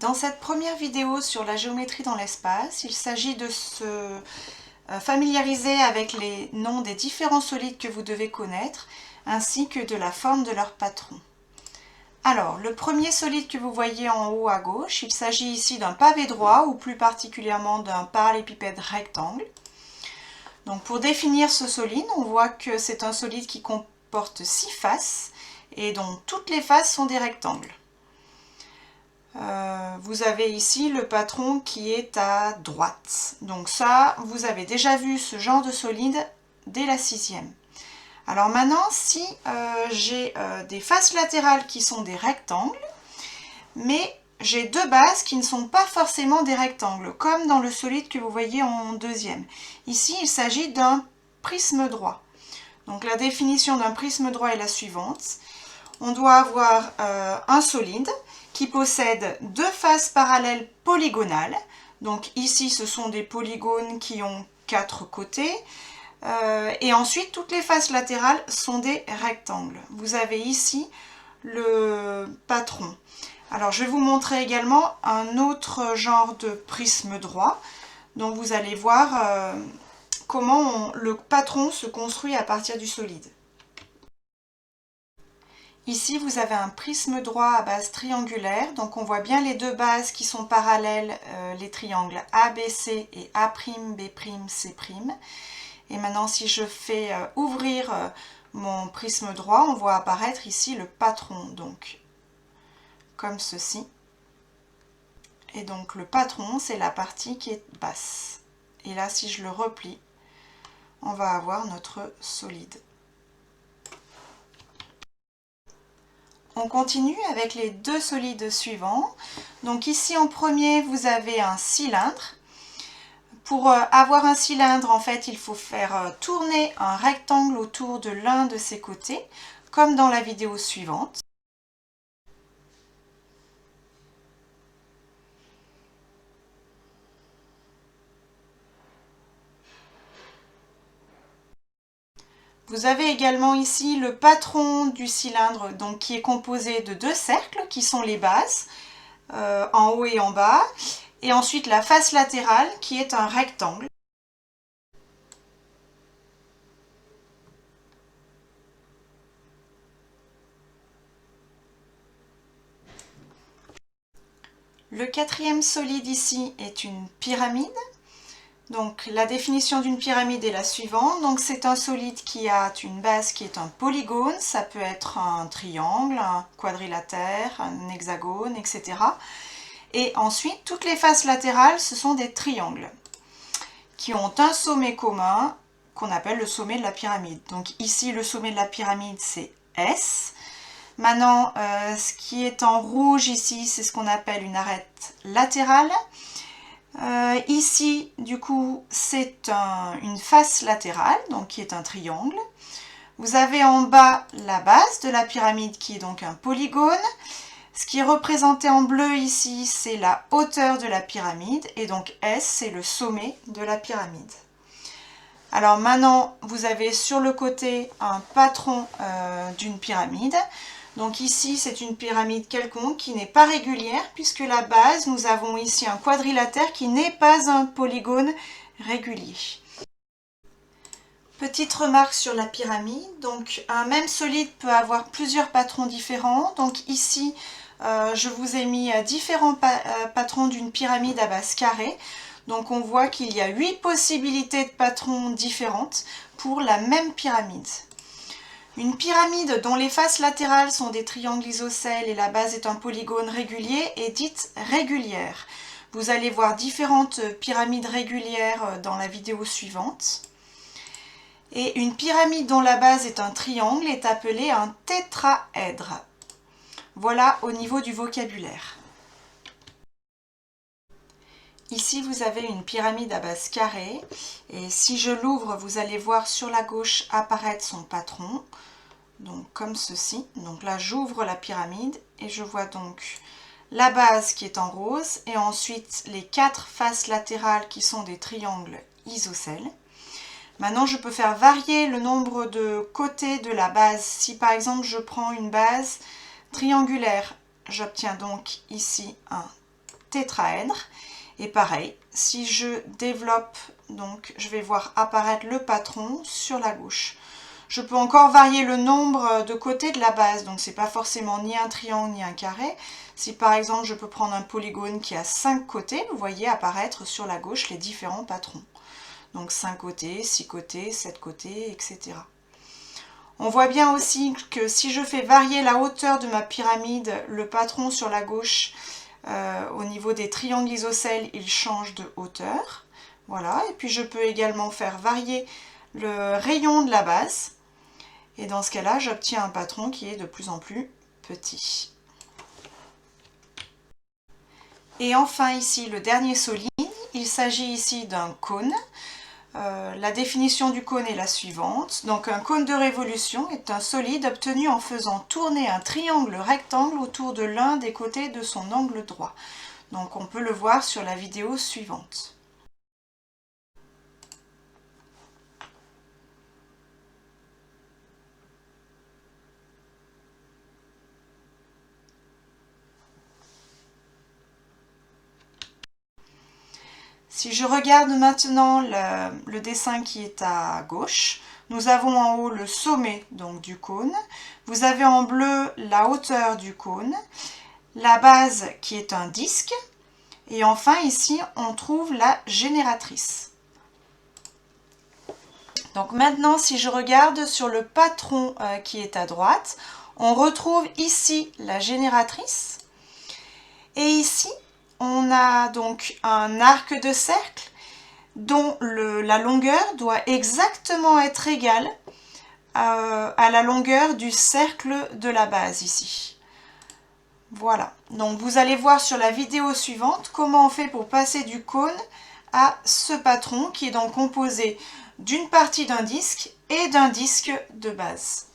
Dans cette première vidéo sur la géométrie dans l'espace, il s'agit de se familiariser avec les noms des différents solides que vous devez connaître, ainsi que de la forme de leur patron. Alors, le premier solide que vous voyez en haut à gauche, il s'agit ici d'un pavé droit, ou plus particulièrement d'un parallélépipède rectangle. Donc pour définir ce solide, on voit que c'est un solide qui comporte 6 faces, et dont toutes les faces sont des rectangles. Vous avez ici le patron qui est à droite. Donc ça, vous avez déjà vu ce genre de solide dès la 6e. Alors maintenant, si j'ai des faces latérales qui sont des rectangles, mais j'ai deux bases qui ne sont pas forcément des rectangles, comme dans le solide que vous voyez en 2e. Ici, il s'agit d'un prisme droit. Donc la définition d'un prisme droit est la suivante. On doit avoir un solide qui possède deux faces parallèles polygonales. Donc ici, ce sont des polygones qui ont 4 côtés. Et ensuite, toutes les faces latérales sont des rectangles. Vous avez ici le patron. Alors, je vais vous montrer également un autre genre de prisme droit. Donc, vous allez voir comment le patron se construit à partir du solide. Ici, vous avez un prisme droit à base triangulaire. Donc, on voit bien les deux bases qui sont parallèles, les triangles ABC et A'B'C'. Et maintenant, si je fais ouvrir mon prisme droit, on voit apparaître ici le patron, donc comme ceci. Et donc, le patron, c'est la partie qui est basse. Et là, si je le replie, on va avoir notre solide. On continue avec les deux solides suivants. Donc ici en premier, vous avez un cylindre. Pour avoir un cylindre, en fait, il faut faire tourner un rectangle autour de l'un de ses côtés, comme dans la vidéo suivante. Vous avez également ici le patron du cylindre, donc qui est composé de deux cercles qui sont les bases, en haut et en bas, et ensuite la face latérale qui est un rectangle. Le quatrième solide ici est une pyramide. Donc la définition d'une pyramide est la suivante. Donc c'est un solide qui a une base qui est un polygone, ça peut être un triangle, un quadrilatère, un hexagone, etc. Et ensuite, toutes les faces latérales, ce sont des triangles qui ont un sommet commun qu'on appelle le sommet de la pyramide. Donc ici, le sommet de la pyramide, c'est S. Maintenant, ce qui est en rouge ici, c'est ce qu'on appelle une arête latérale. Ici, du coup, c'est une face latérale, donc qui est un triangle. Vous avez en bas la base de la pyramide qui est donc un polygone. Ce qui est représenté en bleu ici, c'est la hauteur de la pyramide, et donc S, c'est le sommet de la pyramide. Alors maintenant, vous avez sur le côté un patron d'une pyramide. Donc ici, c'est une pyramide quelconque qui n'est pas régulière, puisque la base, nous avons ici un quadrilatère qui n'est pas un polygone régulier. Petite remarque sur la pyramide, donc un même solide peut avoir plusieurs patrons différents. Donc ici, je vous ai mis différents patrons d'une pyramide à base carrée. Donc on voit qu'il y a 8 possibilités de patrons différentes pour la même pyramide. Une pyramide dont les faces latérales sont des triangles isocèles et la base est un polygone régulier est dite régulière. Vous allez voir différentes pyramides régulières dans la vidéo suivante. Et une pyramide dont la base est un triangle est appelée un tétraèdre. Voilà au niveau du vocabulaire. Ici, vous avez une pyramide à base carrée. Et si je l'ouvre, vous allez voir sur la gauche apparaître son patron. Donc comme ceci. Donc là, j'ouvre la pyramide et je vois donc la base qui est en rose. Et ensuite, les 4 faces latérales qui sont des triangles isocèles. Maintenant, je peux faire varier le nombre de côtés de la base. Si par exemple, je prends une base triangulaire, j'obtiens donc ici un tétraèdre. Et pareil, si je développe, donc je vais voir apparaître le patron sur la gauche. Je peux encore varier le nombre de côtés de la base, donc c'est pas forcément ni un triangle ni un carré. Si par exemple je peux prendre un polygone qui a 5 côtés, vous voyez apparaître sur la gauche les différents patrons. Donc 5 côtés, 6 côtés, 7 côtés, etc. On voit bien aussi que si je fais varier la hauteur de ma pyramide, le patron sur la gauche, au niveau des triangles isocèles, il change de hauteur. Voilà, et puis je peux également faire varier le rayon de la base. Et dans ce cas-là, j'obtiens un patron qui est de plus en plus petit. Et enfin ici, le dernier solide, il s'agit ici d'un cône. La définition du cône est la suivante. Donc un cône de révolution est un solide obtenu en faisant tourner un triangle rectangle autour de l'un des côtés de son angle droit. Donc on peut le voir sur la vidéo suivante. Si je regarde maintenant le dessin qui est à gauche, nous avons en haut le sommet donc, du cône. Vous avez en bleu la hauteur du cône, la base qui est un disque, et enfin ici on trouve la génératrice. Donc maintenant si je regarde sur le patron qui est à droite, on retrouve ici la génératrice, et ici on a donc un arc de cercle dont la longueur doit exactement être égale à la longueur du cercle de la base ici. Voilà, donc vous allez voir sur la vidéo suivante comment on fait pour passer du cône à ce patron qui est donc composé d'une partie d'un disque et d'un disque de base.